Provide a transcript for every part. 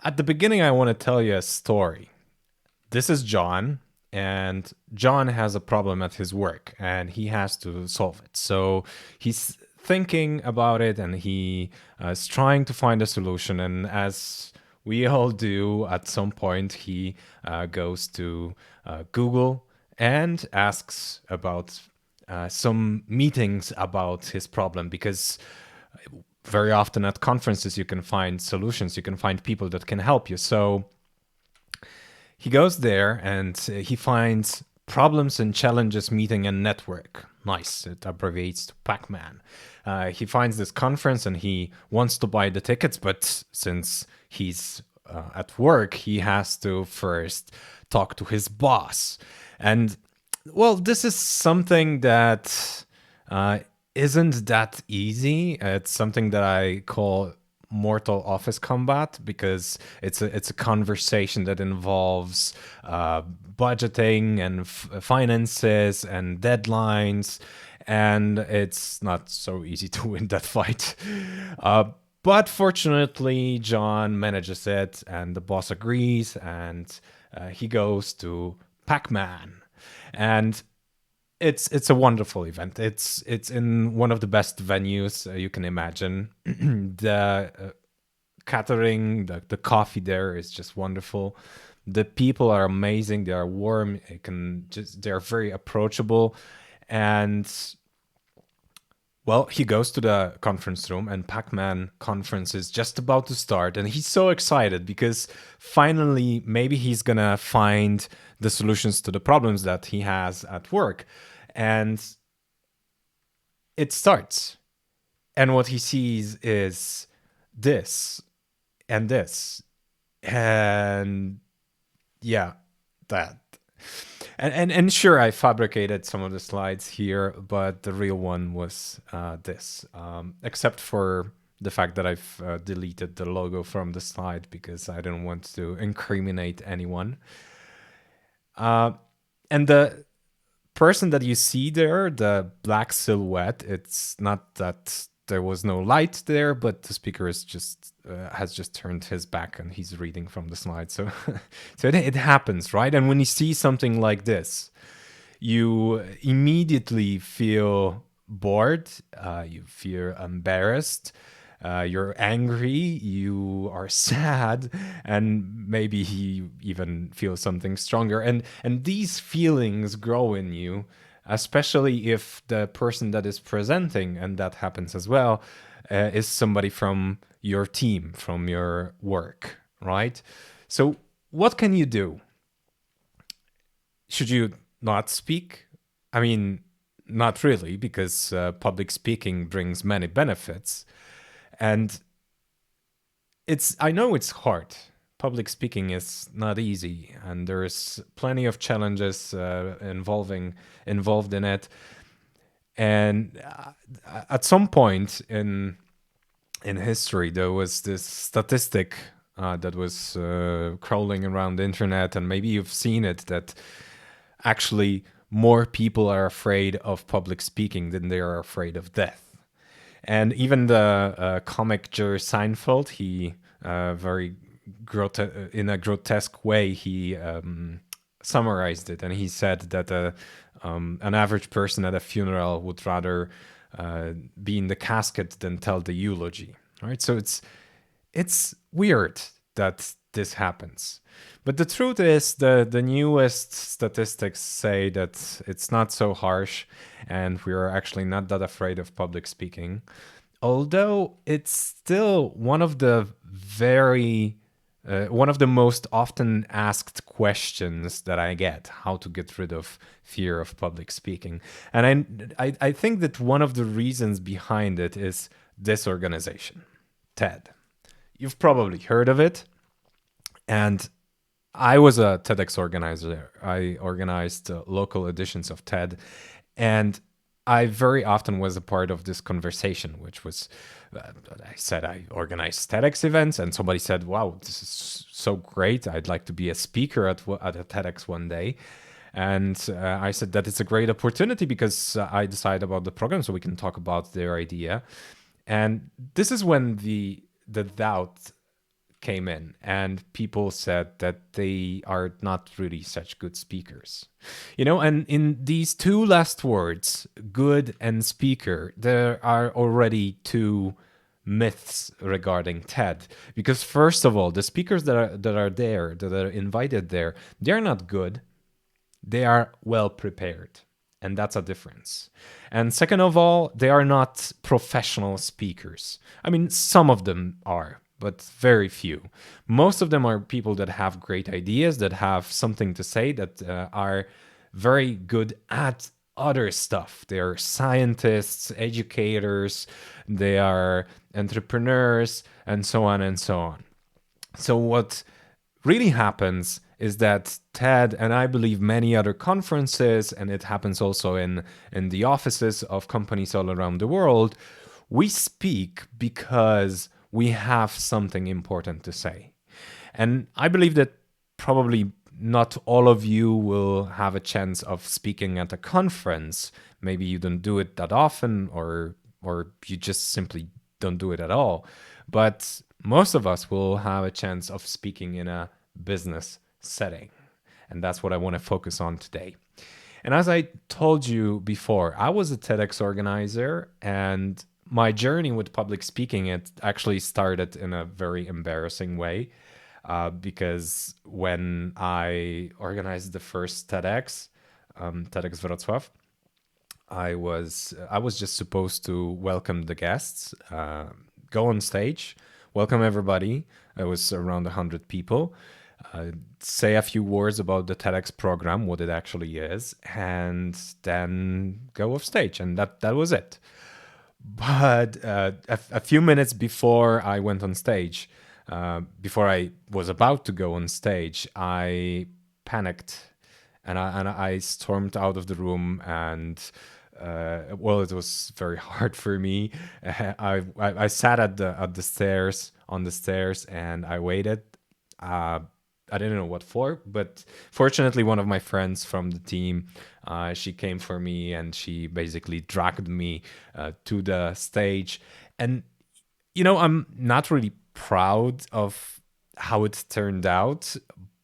At the beginning, I want to tell you a story. This is John, and John has a problem at his work, and he has to solve it. So he's thinking about it, and he is trying to find a solution. And as we all do, at some point, he goes to Google and asks about some meetings about his problem because very often at conferences you can find solutions, you can find people that can help you. So he goes there and he finds problems and challenges meeting and network. Nice, it abbreviates to Pac-Man. He finds this conference and he wants to buy the tickets, but since he's at work, he has to first talk to his boss. And well, this is something that isn't that easy. It's something that I call mortal office combat because it's a conversation that involves budgeting and finances and deadlines, and it's not so easy to win that fight. But fortunately, John manages it, and the boss agrees, and he goes to Pac-Man, and it's a wonderful event. It's in one of the best venues you can imagine. The catering, the coffee there is just wonderful. The people are amazing. They are warm. They're very approachable, and well, he goes to the conference room, and Pac-Man conference is just about to start, and he's so excited because finally, maybe he's gonna find the solutions to the problems that he has at work. And it starts. And what he sees is this and this. And yeah, that. And sure, I fabricated some of the slides here, but the real one was this. Except for the fact that I've deleted the logo from the slide because I didn't want to incriminate anyone. And the person that you see there, the black silhouette, it's not that there was no light there, but the speaker is just has just turned his back and he's reading from the slide. So, so it happens, right? And when you see something like this, you immediately feel bored, you feel embarrassed, you're angry, you are sad, and maybe he even feels something stronger. And these feelings grow in you, especially if the person that is presenting, and that happens as well, is somebody from your team, from your work, right? So what can you do? Should you not speak? I mean, not really, because public speaking brings many benefits. And I know it's hard. Public speaking is not easy, and there's plenty of challenges involved in it. And at some point in history, there was this statistic that was crawling around the internet, and maybe you've seen it, that actually more people are afraid of public speaking than they are afraid of death. And even the comic Jerry Seinfeld, he in a grotesque way, he summarized it, and he said that an average person at a funeral would rather be in the casket than tell the eulogy. Right? So it's weird that this happens. But the truth is, the newest statistics say that it's not so harsh, and we're actually not that afraid of public speaking. Although it's still one of the most often asked questions that I get: how to get rid of fear of public speaking. And I think that one of the reasons behind it is this organization, TED. You've probably heard of it. And I was a TEDx organizer. I organized local editions of TED, and I very often was a part of this conversation, which was, I said I organized TEDx events, and somebody said, wow, this is so great. I'd like to be a speaker at a TEDx one day. And I said that it's a great opportunity because I decide about the program so we can talk about their idea. And this is when the doubt came in, and people said that they are not really such good speakers. And in these two last words, good and speaker, there are already two myths regarding TED. Because first of all, the speakers that are invited there, they're not good. They are well prepared. And that's a difference. And second of all, they are not professional speakers. I mean, some of them are, but very few. Most of them are people that have great ideas, that have something to say, that are very good at other stuff. They are scientists, educators, they are entrepreneurs, and so on and so on. So what really happens is that TED, and I believe many other conferences, and it happens also in the offices of companies all around the world, we speak because we have something important to say. And I believe that probably not all of you will have a chance of speaking at a conference. Maybe you don't do it that often, or you just simply don't do it at all. But most of us will have a chance of speaking in a business setting. And that's what I want to focus on today. And as I told you before, I was a TEDx organizer, and my journey with public speaking, it actually started in a very embarrassing way. Because when I organized the first TEDxWroclaw, I was just supposed to welcome the guests, go on stage, welcome everybody. It was around 100 people. Say a few words about the TEDx program, what it actually is, and then go off stage, and that was it. But a few minutes before I went on stage, before I was about to go on stage, I panicked, and I stormed out of the room, and it was very hard for me. I sat at the stairs, on the stairs, and I waited. I didn't know what for, but fortunately, one of my friends from the team, she came for me, and she basically dragged me to the stage. And I'm not really proud of how it turned out,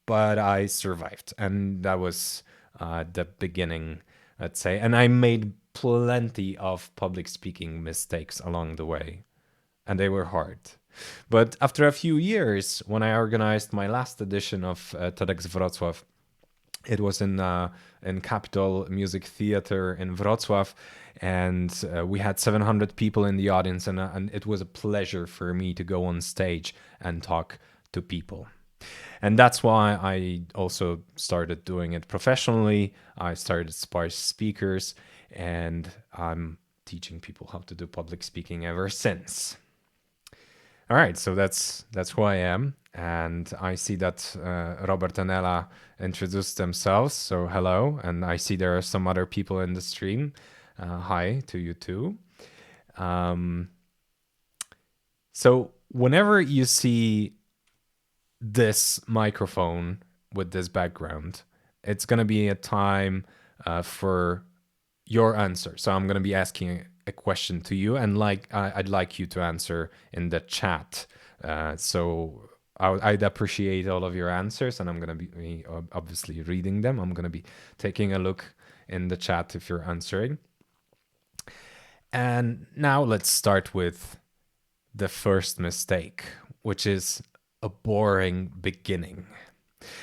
but I survived, and that was the beginning, let's say. And I made plenty of public speaking mistakes along the way, and they were hard. But after a few years, when I organized my last edition of TEDxWroclaw, it was in Capitol Music Theater in Wrocław, and we had 700 people in the audience, and it was a pleasure for me to go on stage and talk to people. And that's why I also started doing it professionally. I started Sparse Speakers, and I'm teaching people how to do public speaking ever since. All right, so that's who I am, and I see that Robert and Ella introduced themselves, so hello, and I see there are some other people in the stream. Hi to you too. So whenever you see this microphone with this background, it's going to be a time for your answer. So I'm going to be asking a question to you, and I'd like you to answer in the chat. So I'd appreciate all of your answers, and I'm going to be obviously reading them. I'm going to be taking a look in the chat if you're answering. And now let's start with the first mistake, which is a boring beginning.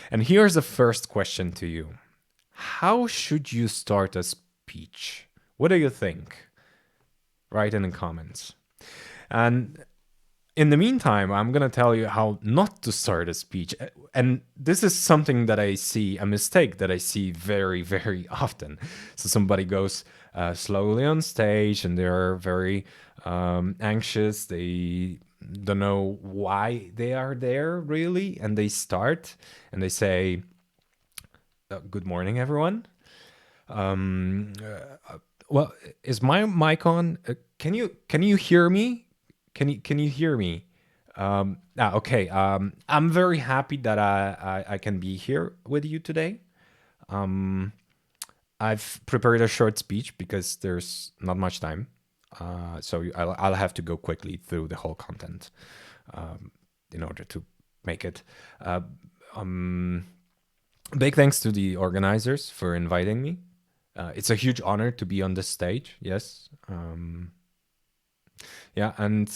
And here's the first question to you. How should you start a speech? What do you think? Write in the comments. And in the meantime, I'm going to tell you how not to start a speech. And this is something that I see, a mistake that I see very, very often. So somebody goes slowly on stage, and they're very anxious. They don't know why they are there, really. And they start, and they say, good morning, everyone. Well, is my mic on? Can you hear me? Can you hear me? Okay. I'm very happy that I can be here with you today. I've prepared a short speech because there's not much time, so I'll have to go quickly through the whole content in order to make it. Big thanks to the organizers for inviting me. It's a huge honor to be on this stage. Yes. Yeah, and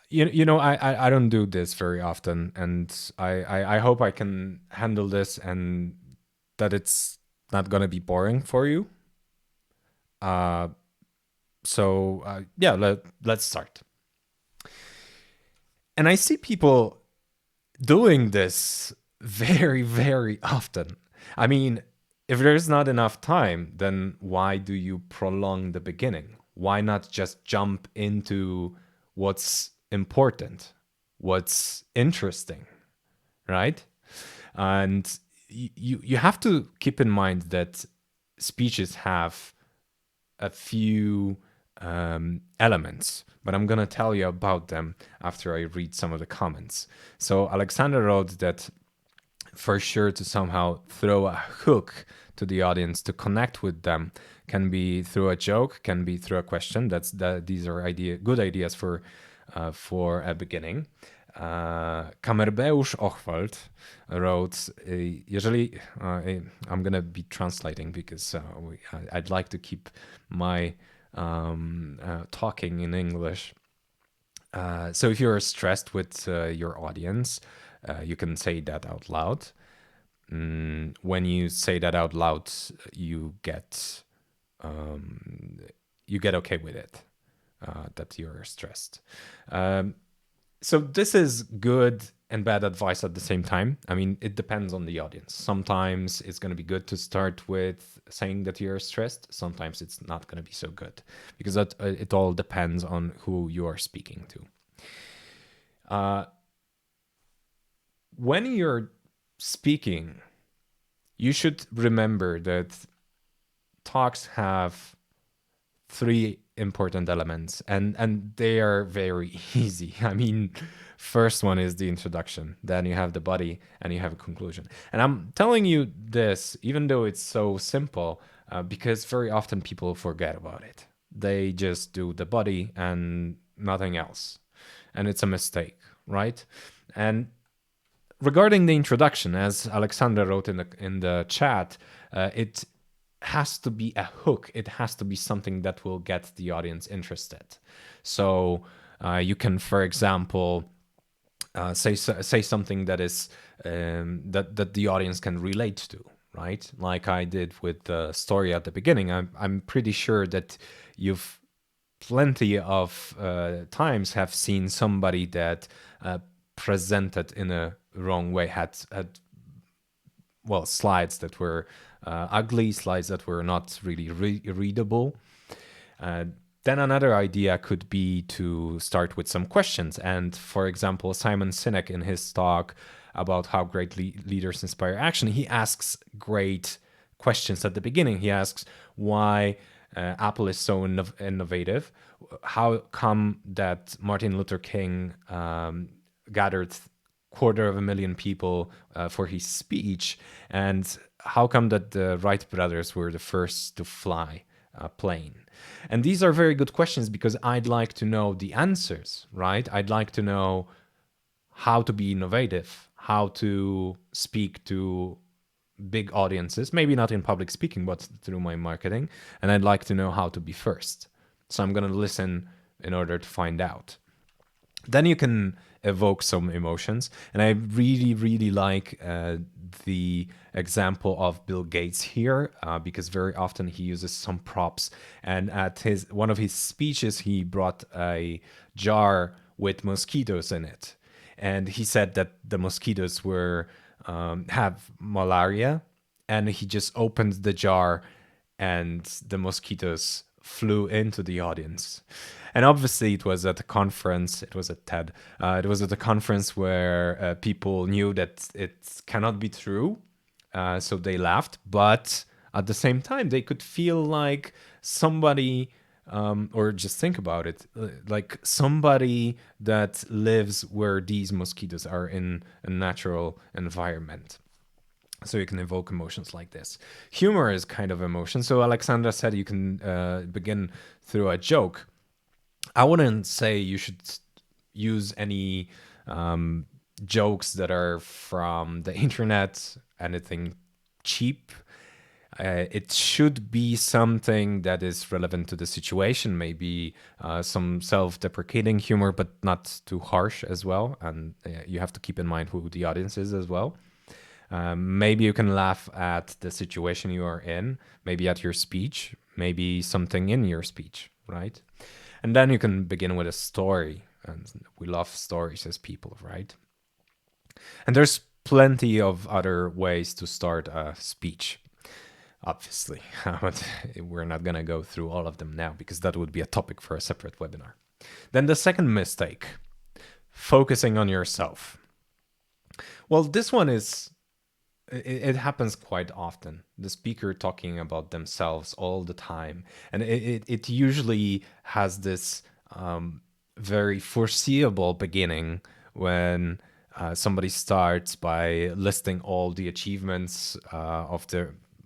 you know, I don't do this very often, and I hope I can handle this and that it's not gonna be boring for you. Yeah, let's start. And I see people doing this very, very often. I mean, if there's not enough time, then why do you prolong the beginning? Why not just jump into what's important, what's interesting, right? And you have to keep in mind that speeches have a few elements, but I'm going to tell you about them after I read some of the comments. So Alexander wrote that for sure to somehow throw a hook to the audience to connect with them can be through a joke, can be through a question. These are good ideas for a beginning. Kamerbeusz Ochwald wrote, I'm going to be translating because I'd like to keep my talking in English. So if you're stressed with your audience, you can say that out loud. When you say that out loud, you get okay with it, that you're stressed. So this is good and bad advice at the same time. I mean, it depends on the audience. Sometimes it's going to be good to start with saying that you're stressed. Sometimes it's not going to be so good because it all depends on who you are speaking to. When you're speaking, you should remember that talks have three important elements, and they are very easy. I mean, first one is the introduction, then you have the body, and you have a conclusion. And I'm telling you this, even though it's so simple, because very often people forget about it. They just do the body and nothing else. And it's a mistake, right? And regarding the introduction, as Alexander wrote in the chat, it has to be a hook. It has to be something that will get the audience interested. So you can, for example, say something that is that the audience can relate to, right? Like I did with the story at the beginning. I'm pretty sure that you've plenty of times have seen somebody that presented in a wrong way, had slides that were ugly, slides that were not really readable. Then another idea could be to start with some questions. And for example, Simon Sinek in his talk about how great leaders inspire action, he asks great questions at the beginning. He asks why Apple is so innovative. How come that Martin Luther King gathered 250,000 people for his speech, and how come that the Wright brothers were the first to fly a plane? And these are very good questions because I'd like to know the answers, right? I'd like to know how to be innovative, how to speak to big audiences, maybe not in public speaking, but through my marketing. And I'd like to know how to be first. So I'm going to listen in order to find out. Then you can evoke some emotions. And I really, really like the example of Bill Gates here, because very often he uses some props. And at one of his speeches, he brought a jar with mosquitoes in it. And he said that the mosquitoes were have malaria, and he just opened the jar and the mosquitoes flew into the audience. And obviously it was at a conference, it was at TED, it was at a conference where people knew that it cannot be true, so they laughed, but at the same time they could feel like somebody, or just think about it, like somebody that lives where these mosquitoes are in a natural environment. So you can evoke emotions like this. Humor is kind of emotion. So Alexandra said you can begin through a joke. I wouldn't say you should use any jokes that are from the internet, anything cheap. It should be something that is relevant to the situation, maybe some self-deprecating humor, but not too harsh as well. And you have to keep in mind who the audience is as well. Maybe you can laugh at the situation you are in, maybe at your speech, maybe something in your speech, right? And then you can begin with a story. And we love stories as people, right? And there's plenty of other ways to start a speech, obviously. But we're not going to go through all of them now because that would be a topic for a separate webinar. Then the second mistake, focusing on yourself. Well, this one is, it happens quite often. The speaker talking about themselves all the time. And it usually has this very foreseeable beginning when somebody starts by listing all the achievements of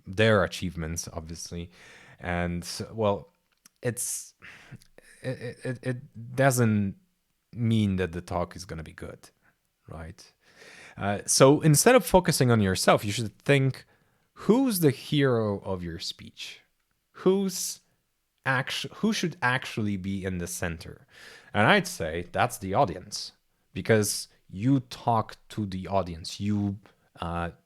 their achievements, obviously. And well, it doesn't mean that the talk is going to be good, right? So instead of focusing on yourself, you should think, who's the hero of your speech? Who should actually be in the center? And I'd say that's the audience, because you talk to the audience. You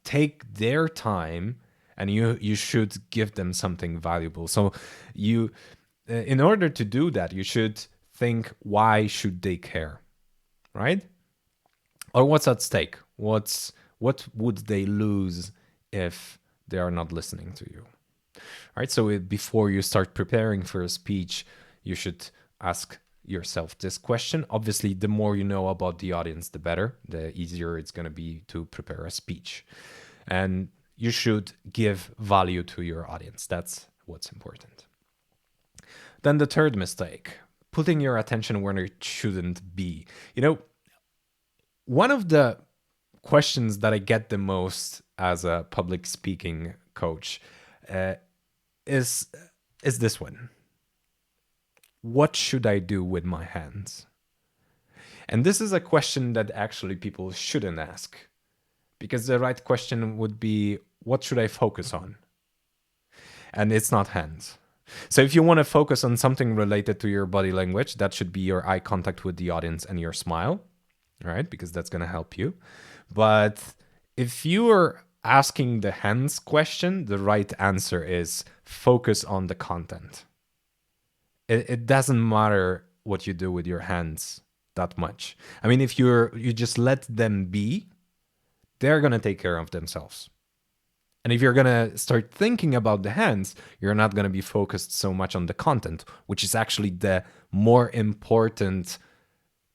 take their time, and you should give them something valuable. So in order to do that, you should think, why should they care, right? Or what's at stake? What would they lose if they are not listening to you? All right. So before you start preparing for a speech, you should ask yourself this question. Obviously, the more you know about the audience, the better. The easier it's going to be to prepare a speech. And you should give value to your audience. That's what's important. Then the third mistake, putting your attention where it shouldn't be. One of the questions that I get the most as a public speaking coach is this one. What should I do with my hands? And this is a question that actually people shouldn't ask, because the right question would be, what should I focus on? And it's not hands. So if you want to focus on something related to your body language, that should be your eye contact with the audience and your smile, right? Because that's going to help you. But if you are asking the hands question, the right answer is focus on the content. It doesn't matter what you do with your hands that much. I mean, if you just let them be, they're going to take care of themselves. And if you're going to start thinking about the hands, you're not going to be focused so much on the content, which is actually the more important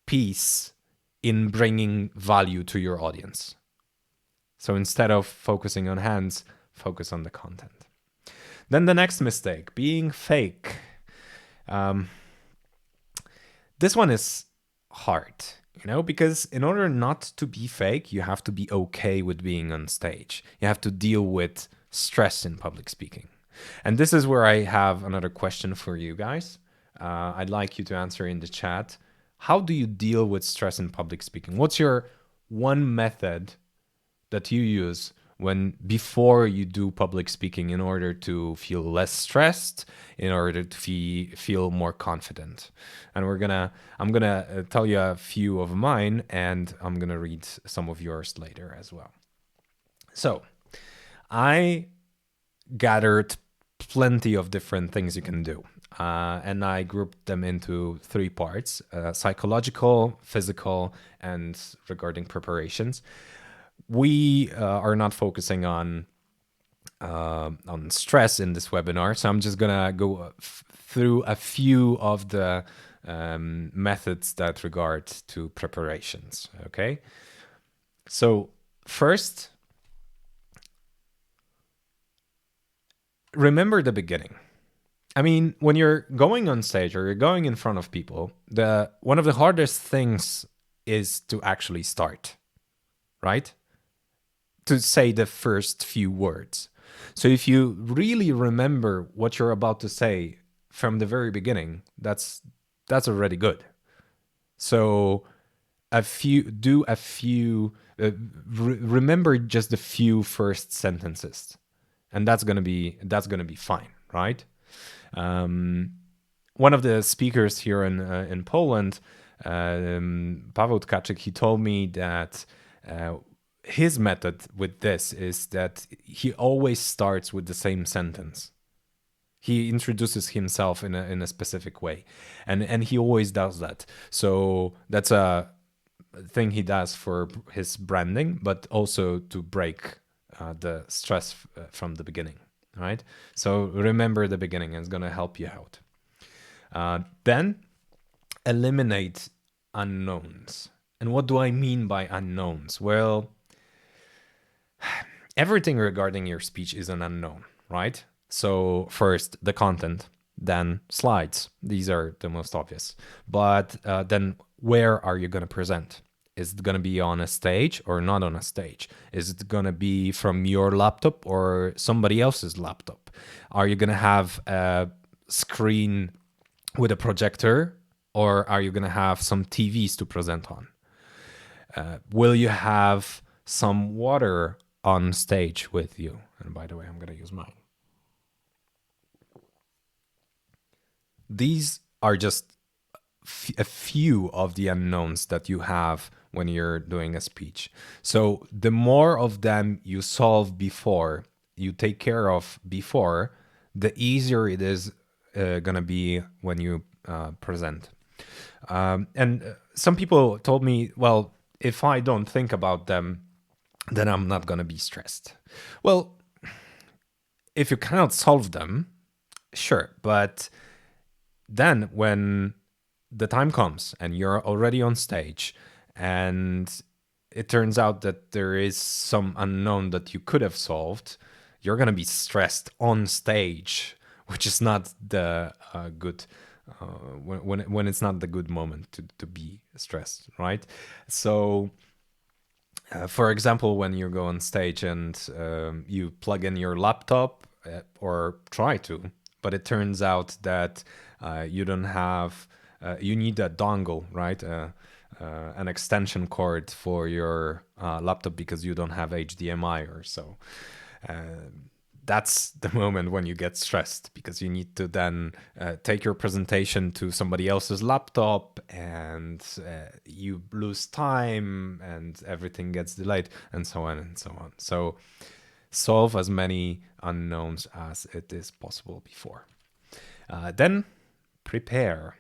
piece in bringing value to your audience. So instead of focusing on hands, focus on the content. Then the next mistake, being fake. This one is hard, because in order not to be fake, you have to be okay with being on stage. You have to deal with stress in public speaking. And this is where I have another question for you guys. I'd like you to answer in the chat. How do you deal with stress in public speaking? What's your one method that you use before you do public speaking in order to feel less stressed, in order to feel more confident? And I'm gonna tell you a few of mine, and I'm gonna read some of yours later as well. So I gathered plenty of different things you can do. And I grouped them into 3 parts, psychological, physical, and regarding preparations. We are not focusing on stress in this webinar, so I'm just gonna go through a few of the methods that regard to preparations, okay? So first, remember the beginning. I mean, when you're going on stage or you're going in front of people, one of the hardest things is to actually start, right? To say the first few words. So if you really remember what you're about to say from the very beginning, that's already good. So remember just the few first sentences, and that's gonna be fine, right? One of the speakers here in Poland, Paweł Tkaczyk, he told me that his method with this is that he always starts with the same sentence. He introduces himself in a specific way, and he always does that. So that's a thing he does for his branding, but also to break the stress from the beginning, right? So remember the beginning, and it's gonna help you out. Then eliminate unknowns. And what do I mean by unknowns? Well, everything regarding your speech is an unknown, right? So first, the content, then slides. These are the most obvious. But then where are you going to present? Is it going to be on a stage or not on a stage? Is it going to be from your laptop or somebody else's laptop? Are you going to have a screen with a projector, or are you going to have some TVs to present on? Will you have some water on stage with you? And by the way, I'm going to use mine. These are just a few of the unknowns that you have when you're doing a speech. So the more of them you solve before, you take care of before, the easier it is going to be when you present. And some people told me, well, if I don't think about them, then I'm not going to be stressed. Well, if you cannot solve them, sure. But then when the time comes and you're already on stage and it turns out that there is some unknown that you could have solved, you're going to be stressed on stage, which is not the good when it's not the good moment to be stressed, right? So for example, when you go on stage and you plug in your laptop or try to, but it turns out that you don't have, you need a dongle, right? An extension cord for your laptop because you don't have HDMI or so. That's the moment when you get stressed because you need to then take your presentation to somebody else's laptop and you lose time and everything gets delayed and so on and so on. So solve as many unknowns as it is possible before. Then prepare.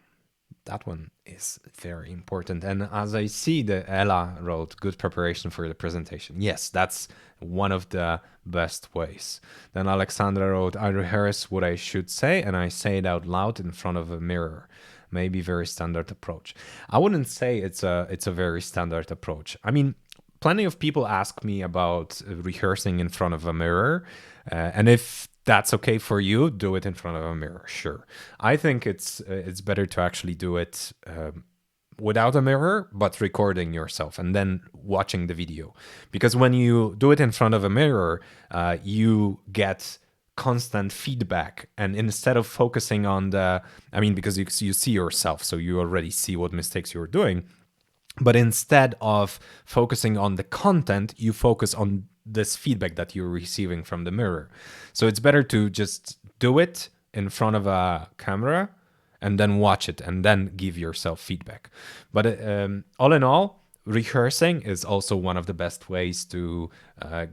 That one is very important. And as I see that Ella wrote, good preparation for the presentation. Yes, that's one of the best ways. Then Alexandra wrote, I rehearse what I should say and I say it out loud in front of a mirror. Maybe very standard approach. I wouldn't say it's a very standard approach. I mean, plenty of people ask me about rehearsing in front of a mirror. And if that's okay for you, do it in front of a mirror, sure. I think it's better to actually do it without a mirror, but recording yourself and then watching the video. Because when you do it in front of a mirror, you get constant feedback. And instead of focusing on because you see yourself, so you already see what mistakes you're doing. But instead of focusing on the content, you focus on this feedback that you're receiving from the mirror. So it's better to just do it in front of a camera and then watch it and then give yourself feedback. But all in all, rehearsing is also one of the best ways to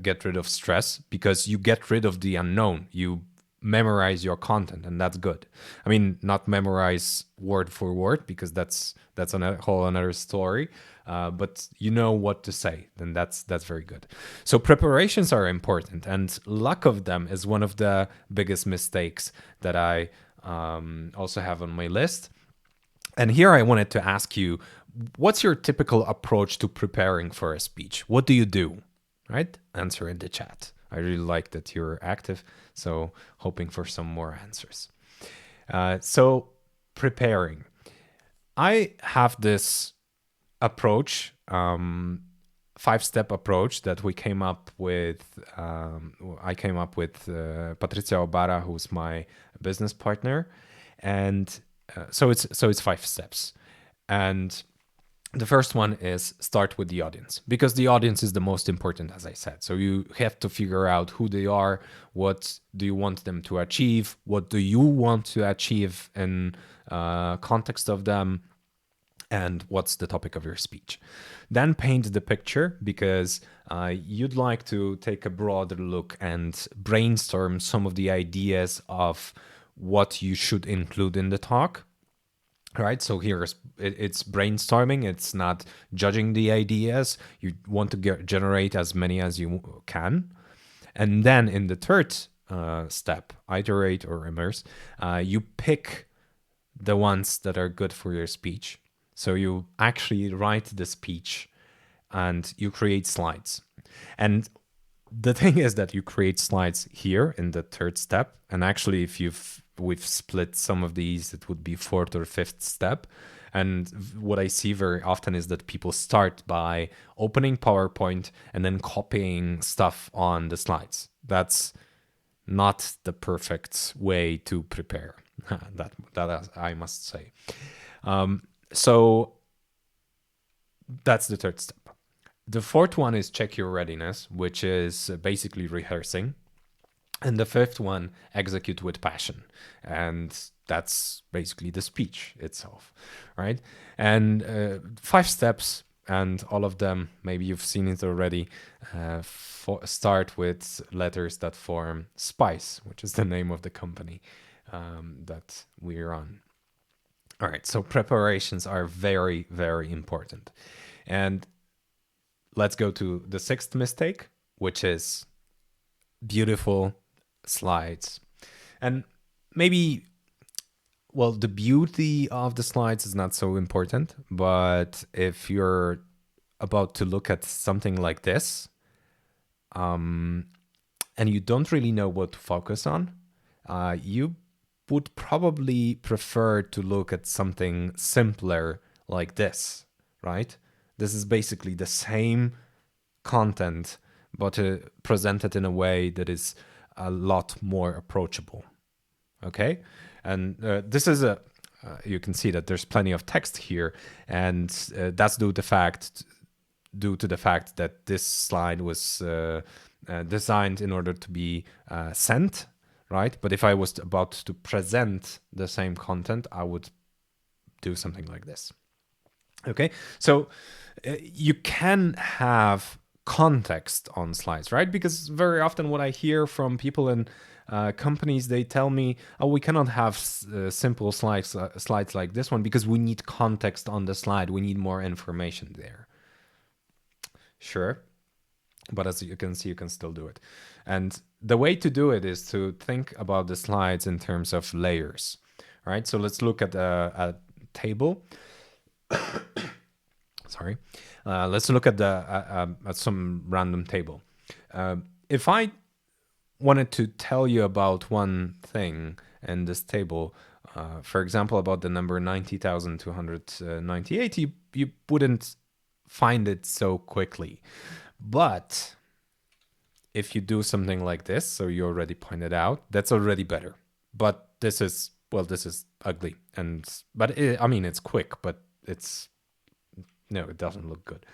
get rid of stress because you get rid of the unknown. You memorize your content, and that's good. I mean, not memorize word for word because that's a whole another story. But you know what to say, then that's very good. So preparations are important, and lack of them is one of the biggest mistakes that I also have on my list. And here I wanted to ask you, what's your typical approach to preparing for a speech? What do you do? Right? Answer in the chat. I really like that you're active, so hoping for some more answers. So preparing. I have this approach, 5-step approach that we came up with. I came up with Patrycja Obara, who's my business partner, and so it's 5 steps. And The first one is start with the audience, because the audience is the most important, as I said. So you have to figure out who they are, what do you want them to achieve, what do you want to achieve in context of them, and what's the topic of your speech. Then paint the picture, because you'd like to take a broader look and brainstorm some of the ideas of what you should include in the talk. Right, so it's brainstorming. It's not judging the ideas. You want to generate as many as you can, and then in the third step, iterate or immerse, you pick the ones that are good for your speech. So you actually write the speech and you create slides. And the thing is that you create slides here in the third step. And actually, if we've split some of these, it would be fourth or fifth step. And what I see very often is that people start by opening PowerPoint and then copying stuff on the slides. That's not the perfect way to prepare. that I must say. So that's the third step. The fourth one is check your readiness, which is basically rehearsing. And the fifth one, execute with passion. And that's basically the speech itself, right? And 5 steps, and all of them, maybe you've seen it already, start with letters that form SPICE, which is the name of the company that we're on. All right, so preparations are very, very important. And let's go to the 6th mistake, which is beautiful slides. And maybe, well, the beauty of the slides is not so important, but if you're about to look at something like this, and you don't really know what to focus on, you would probably prefer to look at something simpler like this, right? This is basically the same content, but presented in a way that is a lot more approachable. Okay, and this is you can see that there's plenty of text here, and that's due to the fact that this slide was designed in order to be sent, right? But if I was about to present the same content, I would do something like this. Okay, so you can have context on slides, right? Because very often what I hear from people in companies, they tell me, oh, we cannot have simple slides like this one because we need context on the slide. We need more information there. Sure. But as you can see, you can still do it. And the way to do it is to think about the slides in terms of layers, right? So let's look at a table. Sorry. Let's look at at some random table. If I wanted to tell you about one thing in this table, for example, about the number 90,298, you wouldn't find it so quickly. But if you do something like this, so you already pointed out, that's already better. But this is ugly. But it's quick, but it doesn't look good.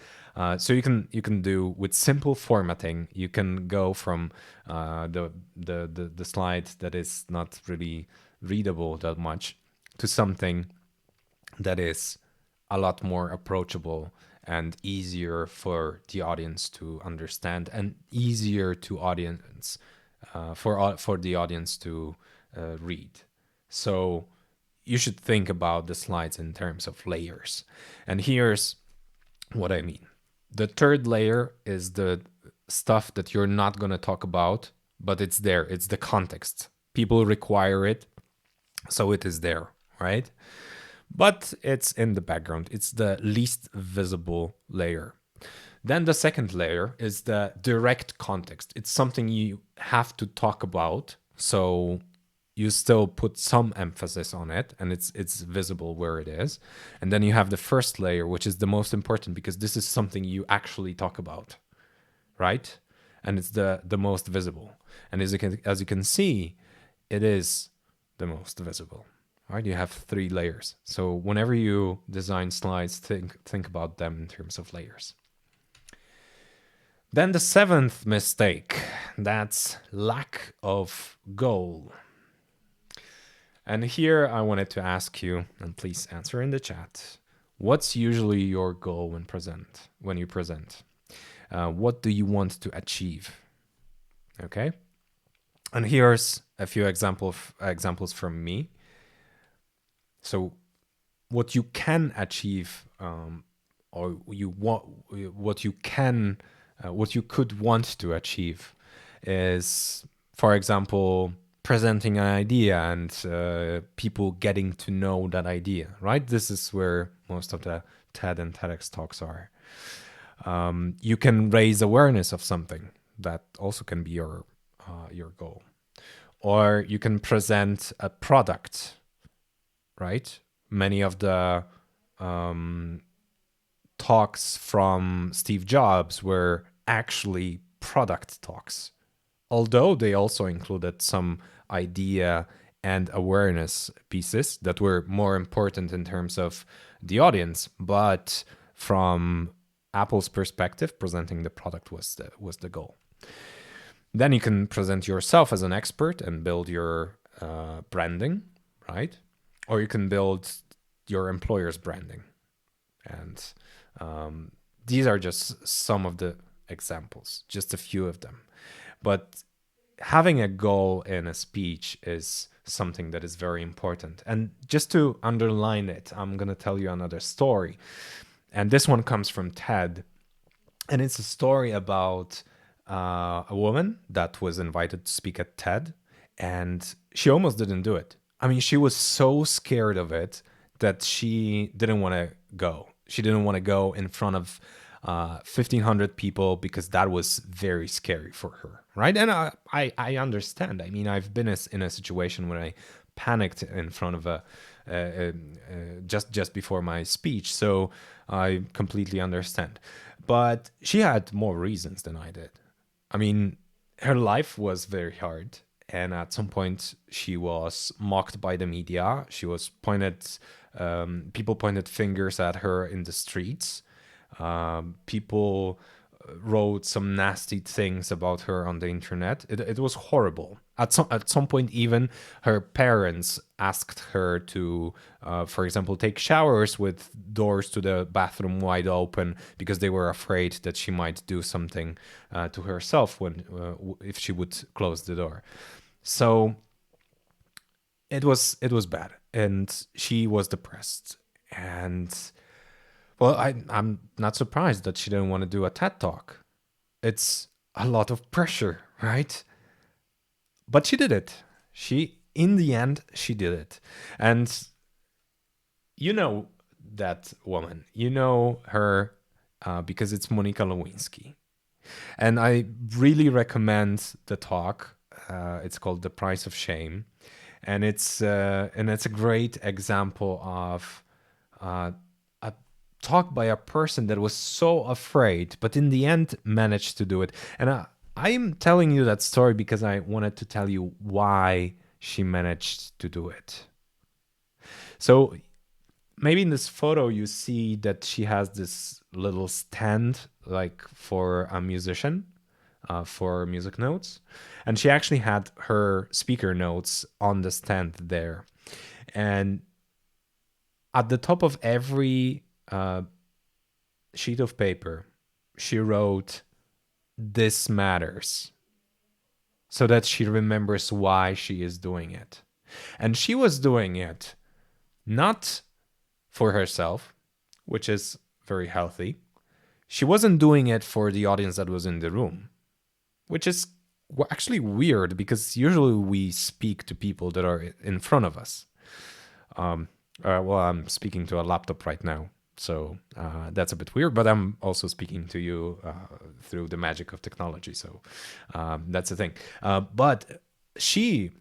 So you can do with simple formatting. You can go from the slide that is not really readable that much to something that is a lot more approachable and easier for the audience to understand, and easier to audience for the audience to read. So you should think about the slides in terms of layers. And here's what I mean. The third layer is the stuff that you're not going to talk about, but it's there. It's the context. People require it, so it is there, right? But it's in the background. It's the least visible layer. Then the second layer is the direct context. It's something you have to talk about, so you still put some emphasis on it, and it's visible where it is. And then you have the first layer, which is the most important, because this is something you actually talk about, right? And it's the most visible. And as you can see, it is the most visible. right? You have 3 layers. So whenever you design slides, think about them in terms of layers. Then the 7th mistake, that's lack of goal. And here I wanted to ask you, and please answer in the chat, what's usually your goal when you present? What do you want to achieve? Okay. And here's a few examples from me. So what you can achieve, or what you could want to achieve is, for example, presenting an idea and people getting to know that idea, right? This is where most of the TED and TEDx talks are. You can raise awareness of something. That also can be your goal. Or you can present a product, right? Many of the talks from Steve Jobs were actually product talks, although they also included some idea and awareness pieces that were more important in terms of the audience. But from Apple's perspective, presenting the product was the goal. Then you can present yourself as an expert and build your branding, right? Or you can build your employer's branding. And these are just some of the examples, just a few of them. But having a goal in a speech is something that is very important. And just to underline it, I'm going to tell you another story. And this one comes from TED. And it's a story about a woman that was invited to speak at TED. And she almost didn't do it. I mean, she was so scared of it that she didn't want to go. She didn't want to go in front of 1,500 people because that was very scary for her, right? And I understand. I mean, I've been in a situation where I panicked in front of just before my speech, so I completely understand. But she had more reasons than I did. I mean, her life was very hard. And at some point, she was mocked by the media. She was people pointed fingers at her in the streets. People wrote some nasty things about her on the internet. It was horrible. At some point, even her parents asked her to, for example, take showers with doors to the bathroom wide open because they were afraid that she might do something to herself if she would close the door. So it was bad, and she was depressed. And well, I'm not surprised that she didn't want to do a TED talk. It's a lot of pressure, right? But she did it. In the end, she did it. And you know that woman. You know her because it's Monica Lewinsky. And I really recommend the talk. It's called The Price of Shame. And it's a great example of a talk by a person that was so afraid, but in the end managed to do it. And I'm telling you that story because I wanted to tell you why she managed to do it. So maybe in this photo you see that she has this little stand like for a musician, for music notes. And she actually had her speaker notes on the stand there. And at the top of every sheet of paper, she wrote, "This matters," so that she remembers why she is doing it. And she was doing it not for herself, which is very healthy. She wasn't doing it for the audience that was in the room, which is actually weird because usually we speak to people that are in front of us. Well, I'm speaking to a laptop right now, so that's a bit weird, but I'm also speaking to you through the magic of technology, so that's the thing. But she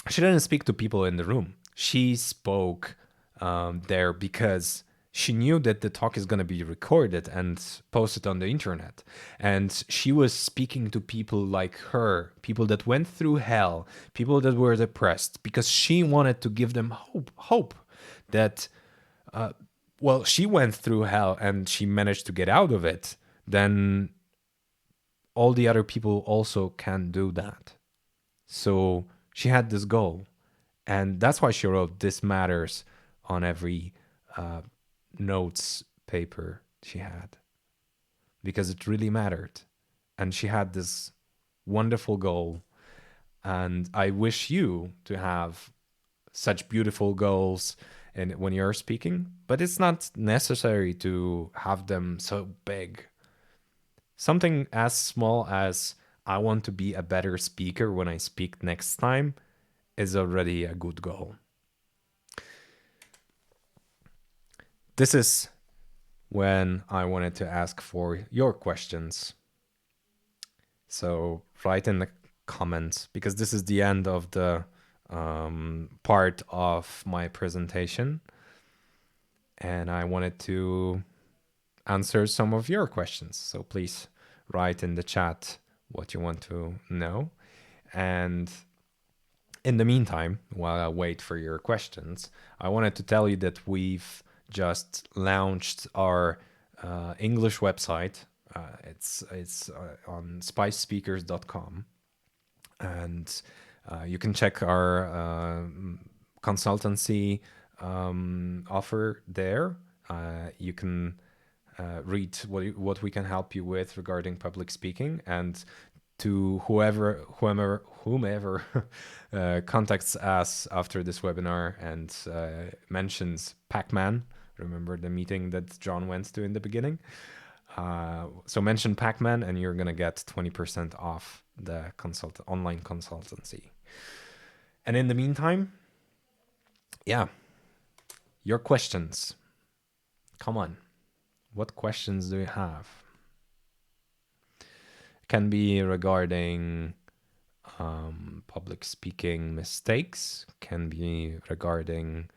didn't speak to people in the room. She spoke there because she knew that the talk is going to be recorded and posted on the internet. And she was speaking to people like her, people that went through hell, people that were depressed, because she wanted to give them hope that, well, she went through hell and she managed to get out of it. Then all the other people also can do that. So she had this goal. And that's why she wrote "This matters" on every notes paper she had, because it really mattered. And she had this wonderful goal. And I wish you to have such beautiful goals and when you're speaking, but it's not necessary to have them so big. Something as small as I want to be a better speaker when I speak next time is already a good goal. This is when I wanted to ask for your questions. So write in the comments, because this is the end of the part of my presentation. And I wanted to answer some of your questions. So please write in the chat what you want to know. And in the meantime, while I wait for your questions, I wanted to tell you that we've just launched our English website. It's on spicespeakers.com, and you can check our consultancy offer there. You can read what we can help you with regarding public speaking, and to whomever contacts us after this webinar and mentions Pac-Man. Remember the meeting that John went to in the beginning? So mention Pac-Man and you're going to get 20% off the online consultancy. And in the meantime, yeah, your questions. Come on. What questions do you have? It can be regarding public speaking mistakes, can be regarding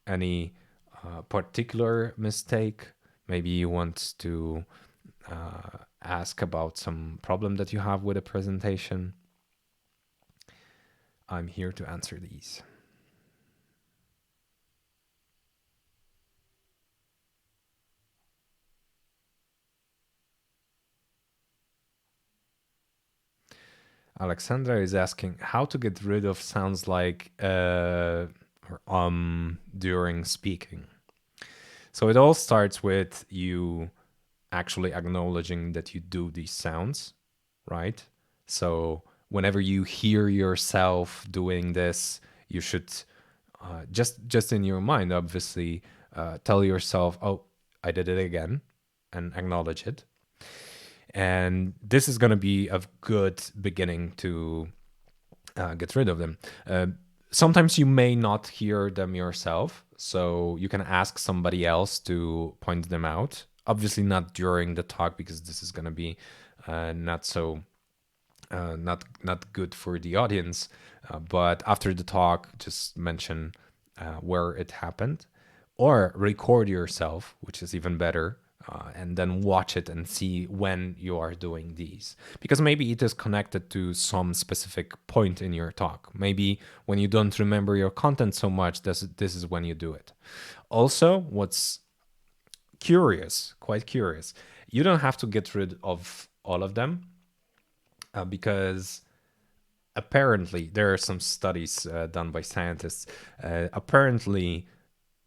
any particular mistake. Maybe you want to ask about some problem that you have with a presentation. I'm here to answer these. Alexandra is asking how to get rid of sounds like during speaking. So it all starts with you actually acknowledging that you do these sounds, right? So whenever you hear yourself doing this, you should just in your mind, obviously, tell yourself, oh, I did it again, and acknowledge it. And this is going to be a good beginning to get rid of them. Sometimes you may not hear them yourself, so you can ask somebody else to point them out. Obviously not during the talk, because this is going to be not good for the audience. But after the talk, just mention where it happened, or record yourself, which is even better. And then watch it and see when you are doing these. Because maybe it is connected to some specific point in your talk. Maybe when you don't remember your content so much, this is when you do it. Also, what's quite curious, you don't have to get rid of all of them, because apparently there are some studies done by scientists. Apparently,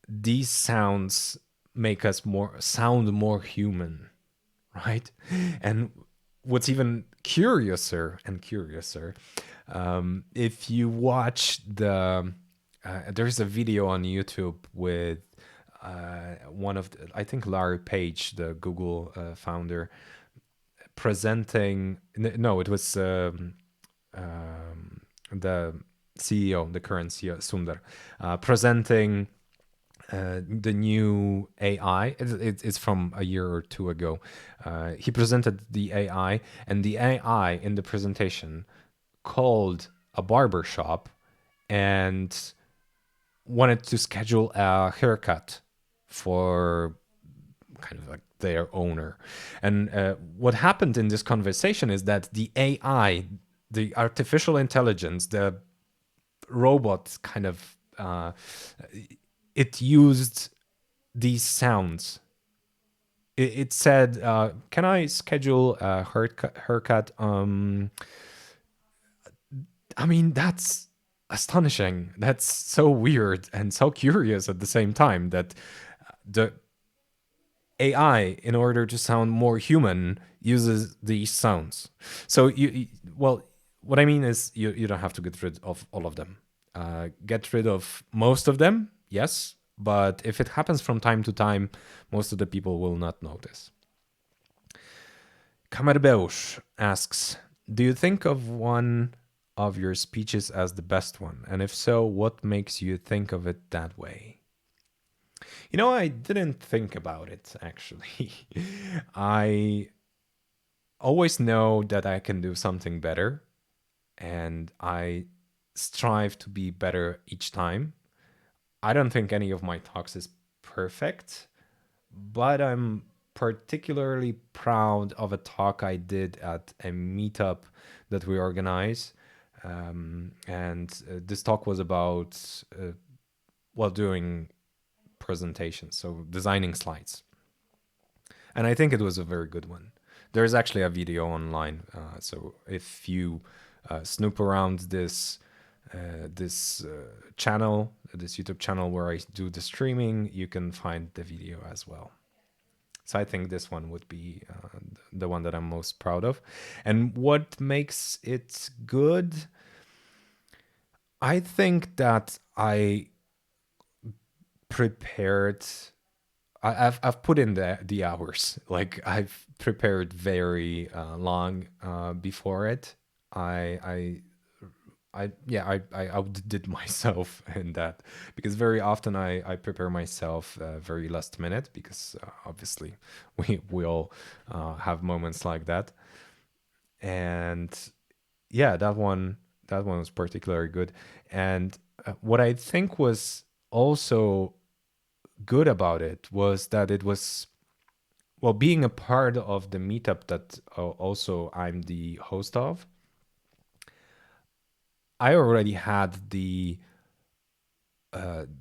these sounds make us sound more human, right? And what's even curiouser, if you watch there's a video on YouTube with I think Larry Page, the Google founder, presenting. No, it was the CEO, the current CEO, Sundar, presenting the new AI. It's from a year or two ago. He presented the AI, and the AI in the presentation called a barber shop and wanted to schedule a haircut for kind of like their owner. And what happened in this conversation is that the AI, the artificial intelligence, the robot kind of, it used these sounds. It said, can I schedule a haircut? I mean, that's astonishing. That's so weird and so curious at the same time that the AI, in order to sound more human, uses these sounds. So well, what I mean is you don't have to get rid of all of them. Get rid of most of them, yes, but if it happens from time to time, most of the people will not notice. Kamerbeusz asks, do you think of one of your speeches as the best one? And if so, what makes you think of it that way? You know, I didn't think about it, actually. I always know that I can do something better, and I strive to be better each time. I don't think any of my talks is perfect, but I'm particularly proud of a talk I did at a meetup that we organize. And this talk was about, doing presentations, so designing slides. And I think it was a very good one. There's actually a video online, so if you snoop around this channel, this YouTube channel where I do the streaming, you can find the video as well. So I think this one would be the one that I'm most proud of. And what makes it good? I think that I prepared. I've put in the hours. Like I've prepared very long before it. I outdid myself in that, because very often I prepare myself very last minute, because obviously we all have moments like that. And yeah, that one was particularly good. And what I think was also good about it was that it was, well, being a part of the meetup that also I'm the host of. I already had the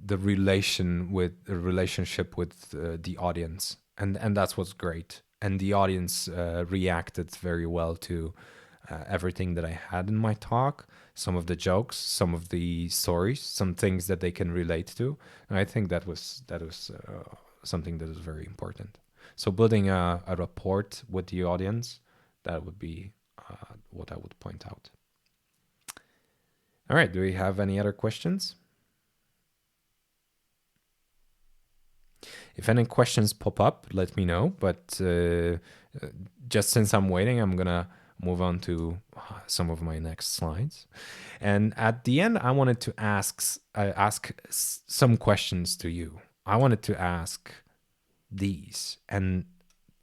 relationship with the audience, and that's what's great. And the audience reacted very well to everything that I had in my talk, some of the jokes, some of the stories, some things that they can relate to. And I think that was something that is very important. So building a rapport with the audience, that would be what I would point out. All right, do we have any other questions? If any questions pop up, let me know. But just since I'm waiting, I'm going to move on to some of my next slides. And at the end, I wanted to ask some questions to you. I wanted to ask these and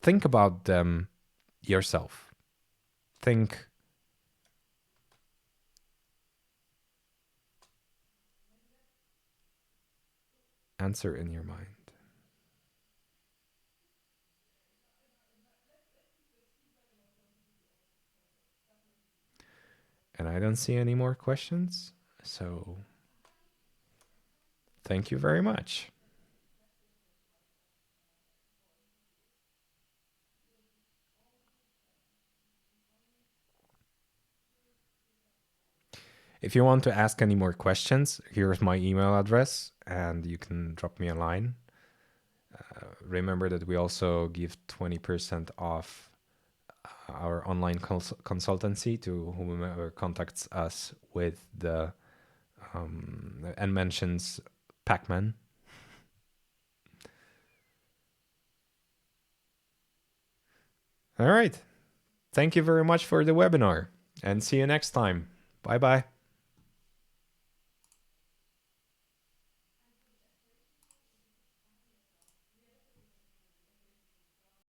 think about them yourself. Answer in your mind. And I don't see any more questions. So thank you very much. If you want to ask any more questions, here's my email address and you can drop me a line. Remember that we also give 20% off our online consultancy to whomever contacts us with the and mentions Pac-Man. All right. Thank you very much for the webinar, and see you next time. Bye-bye.